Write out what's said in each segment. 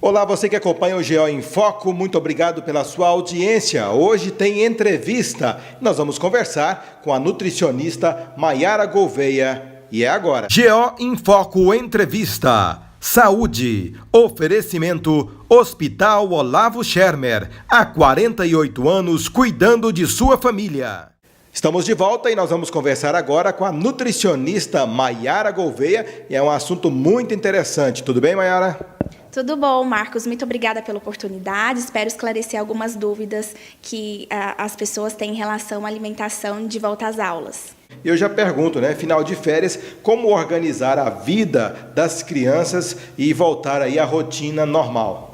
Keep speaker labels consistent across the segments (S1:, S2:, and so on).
S1: Olá, você que acompanha o GO em Foco, muito obrigado pela sua audiência. Hoje tem entrevista. Nós vamos conversar com a nutricionista Maiara Gouveia. E é agora. GO em Foco Entrevista. Saúde. Oferecimento Hospital Olavo Schermer. Há 48 anos cuidando de sua família. Estamos de volta e nós vamos conversar agora com a nutricionista Maiara Gouveia. E é um assunto muito interessante. Tudo bem, Maiara?
S2: Tudo bom, Marcos. Muito obrigada pela oportunidade. Espero esclarecer algumas dúvidas que as pessoas têm em relação à alimentação de volta às aulas.
S1: Eu já pergunto, final de férias, como organizar a vida das crianças e voltar aí à rotina normal?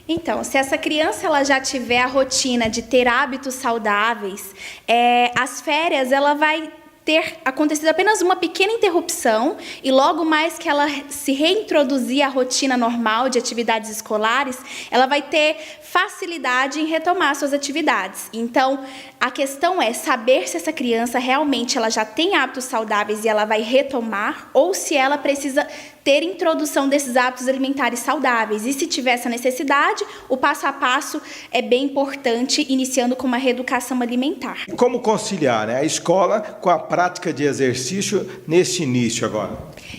S2: Então, se essa criança ela já tiver a rotina de ter hábitos saudáveis, as férias ela vai ter acontecido apenas uma pequena interrupção e logo mais que ela se reintroduzir à rotina normal de atividades escolares, ela vai ter facilidade em retomar suas atividades. Então, a questão é saber se essa criança realmente ela já tem hábitos saudáveis e ela vai retomar ou se ela precisa ter introdução desses hábitos alimentares saudáveis. E se tiver essa necessidade, o passo a passo é bem importante, iniciando com uma reeducação alimentar.
S1: Como conciliar a escola com a prática de exercício nesse início agora?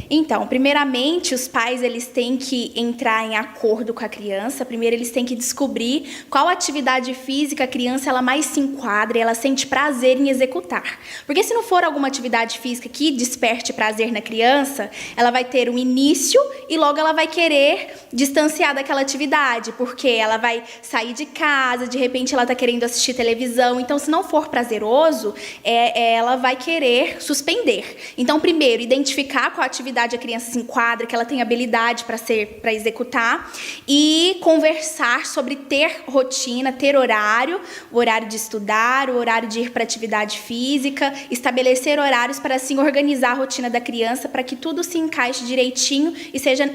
S2: Então, primeiramente, os pais eles têm que entrar em acordo com a criança. Primeiro, eles têm que descobrir qual atividade física a criança ela mais se enquadra e ela sente prazer em executar. Porque se não for alguma atividade física que desperte prazer na criança, ela vai ter um início e logo ela vai querer distanciar daquela atividade, porque ela vai sair de casa, de repente ela está querendo assistir televisão. Então, se não for prazeroso, ela vai querer suspender. Então, primeiro, identificar qual atividade a criança se enquadra, que ela tem habilidade para executar, e conversar sobre ter rotina, ter horário, o horário de estudar, o horário de ir para atividade física, estabelecer horários para assim organizar a rotina da criança para que tudo se encaixe direitinho e seja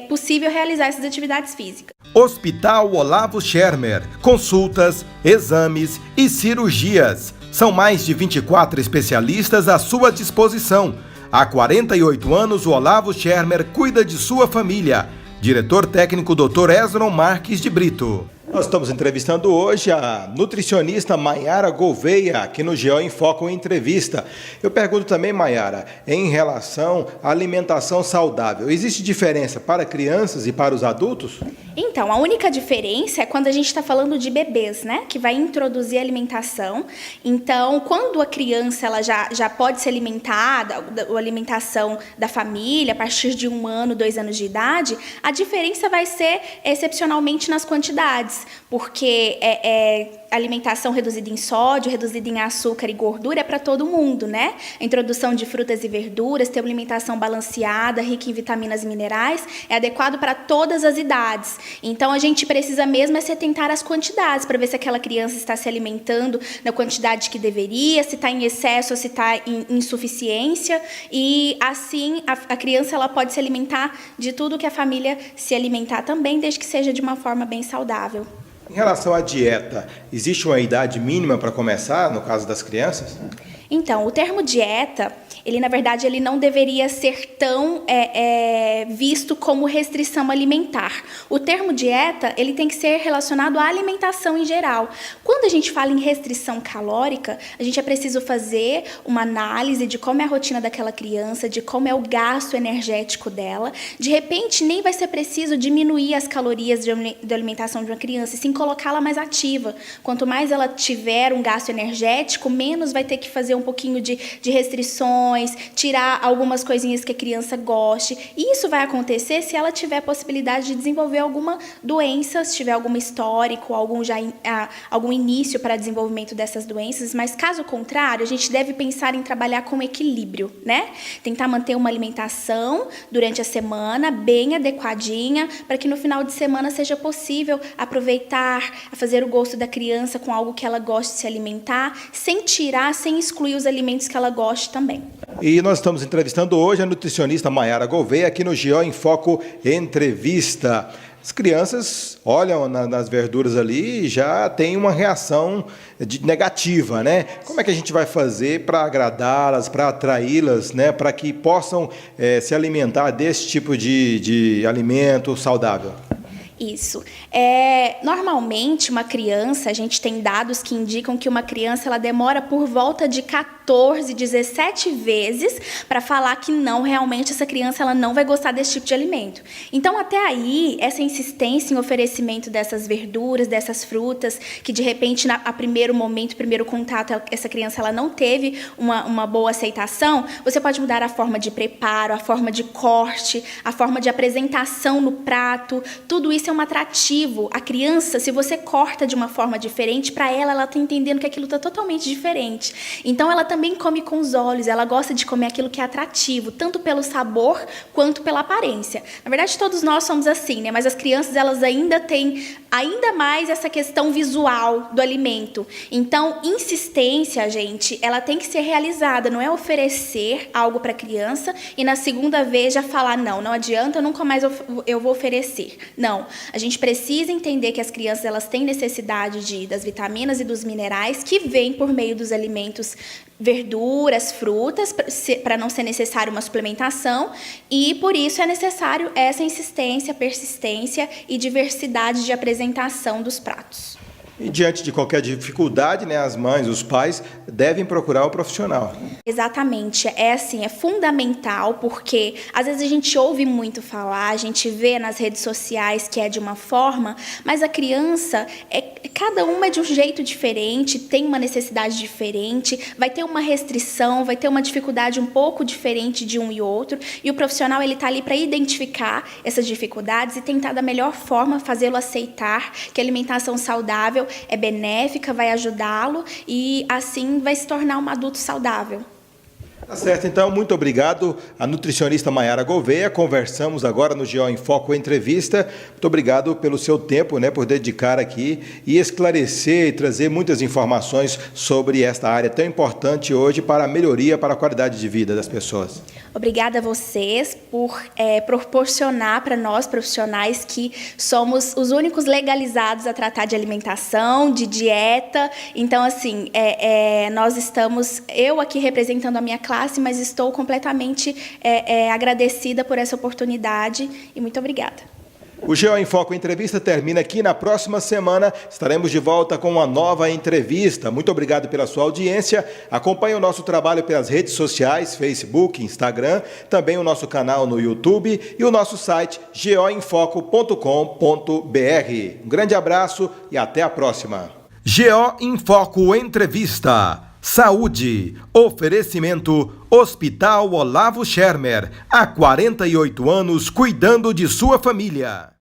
S2: possível realizar essas atividades físicas.
S1: Hospital Olavo Schermer. Consultas, exames e cirurgias. São mais de 24 especialistas à sua disposição. Há 48 anos, o Olavo Schermer cuida de sua família. Diretor técnico Dr. Esdron Marques de Brito. Nós estamos entrevistando hoje a nutricionista Maiara Gouveia, aqui no GO em Foco Entrevista. Eu pergunto também, Maiara, em relação à alimentação saudável, existe diferença para crianças e para os adultos?
S2: Então, a única diferença é quando a gente está falando de bebês, que vai introduzir a alimentação. Então, quando a criança ela já pode ser alimentada, a alimentação da família, a partir de 1 ano, 2 anos de idade, a diferença vai ser excepcionalmente nas quantidades, porque alimentação reduzida em sódio, reduzida em açúcar e gordura é para todo mundo, A introdução de frutas e verduras, ter uma alimentação balanceada, rica em vitaminas e minerais, é adequado para todas as idades. Então, a gente precisa mesmo se atentar às quantidades, para ver se aquela criança está se alimentando na quantidade que deveria, se está em excesso ou se está em insuficiência. E, assim, a criança ela pode se alimentar de tudo que a família se alimentar também, desde que seja de uma forma bem saudável.
S1: Em relação à dieta, existe uma idade mínima para começar, no caso das crianças?
S2: Então, o termo dieta, ele na verdade ele não deveria ser tão visto como restrição alimentar. O termo dieta, ele tem que ser relacionado à alimentação em geral. Quando a gente fala em restrição calórica, a gente é preciso fazer uma análise de como é a rotina daquela criança, de como é o gasto energético dela. De repente, nem vai ser preciso diminuir as calorias de alimentação de uma criança, e sim colocá-la mais ativa. Quanto mais ela tiver um gasto energético, menos vai ter que fazer um pouquinho de restrições, tirar algumas coisinhas que a criança goste. E isso vai acontecer se ela tiver possibilidade de desenvolver alguma doença, se tiver algum histórico, algum início para desenvolvimento dessas doenças. Mas, caso contrário, a gente deve pensar em trabalhar com equilíbrio, Tentar manter uma alimentação durante a semana bem adequadinha, para que no final de semana seja possível aproveitar, fazer o gosto da criança com algo que ela goste de se alimentar, sem tirar, sem excluir os alimentos que ela goste também.
S1: E nós estamos entrevistando hoje a nutricionista Maiara Gouveia aqui no GO em Foco Entrevista. As crianças olham nas verduras ali e já tem uma reação negativa, né? Como é que a gente vai fazer para agradá-las, para atraí-las, né? Para que possam se alimentar desse tipo de alimento saudável?
S2: Isso. Normalmente, uma criança, a gente tem dados que indicam que uma criança ela demora por volta de 14, 17 vezes para falar que não, realmente essa criança ela não vai gostar desse tipo de alimento. Então, até aí, essa insistência em oferecimento dessas verduras, dessas frutas, que de repente, a primeiro momento, primeiro contato, essa criança ela não teve uma boa aceitação, você pode mudar a forma de preparo, a forma de corte, a forma de apresentação no prato, tudo isso é um atrativo. A criança, se você corta de uma forma diferente, para ela está entendendo que aquilo está totalmente diferente. Então, ela também come com os olhos, ela gosta de comer aquilo que é atrativo, tanto pelo sabor quanto pela aparência. Na verdade, todos nós somos assim, né? Mas as crianças, elas ainda têm ainda mais essa questão visual do alimento. Então, insistência, gente, ela tem que ser realizada, não é oferecer algo para a criança e na segunda vez já falar, não adianta, nunca mais eu vou oferecer. Não, a gente precisa entender que as crianças elas têm necessidade das vitaminas e dos minerais que vêm por meio dos alimentos, verduras, frutas, para não ser necessário uma suplementação, e por isso é necessário essa insistência, persistência e diversidade de apresentação dos pratos.
S1: E diante de qualquer dificuldade, né, as mães, os pais devem procurar o profissional.
S2: Exatamente, é fundamental, porque às vezes a gente ouve muito falar, a gente vê nas redes sociais que é de uma forma, mas a criança, cada uma é de um jeito diferente, tem uma necessidade diferente, vai ter uma restrição, vai ter uma dificuldade um pouco diferente de um e outro, e o profissional ele está ali para identificar essas dificuldades e tentar da melhor forma fazê-lo aceitar que a alimentação saudável é benéfica, vai ajudá-lo e assim vai se tornar um adulto saudável.
S1: Tá certo, então, muito obrigado a nutricionista Maiara Gouveia. Conversamos agora no GO em Foco Entrevista. Muito obrigado pelo seu tempo, né, por dedicar aqui e esclarecer e trazer muitas informações sobre esta área tão importante hoje para a melhoria, para a qualidade de vida das pessoas.
S2: Obrigada a vocês por proporcionar para nós, profissionais, que somos os únicos legalizados a tratar de alimentação, de dieta. Então, assim, nós estamos, eu aqui representando a minha classe, mas estou completamente agradecida por essa oportunidade e muito obrigada.
S1: O GO em Foco Entrevista termina aqui. Na próxima semana estaremos de volta com uma nova entrevista. Muito obrigado pela sua audiência. Acompanhe o nosso trabalho pelas redes sociais, Facebook, Instagram, também o nosso canal no YouTube e o nosso site goemfoco.com.br. Um grande abraço e até a próxima. GO em Foco Entrevista. Saúde. Oferecimento Hospital Olavo Schermer. Há 48 anos cuidando de sua família.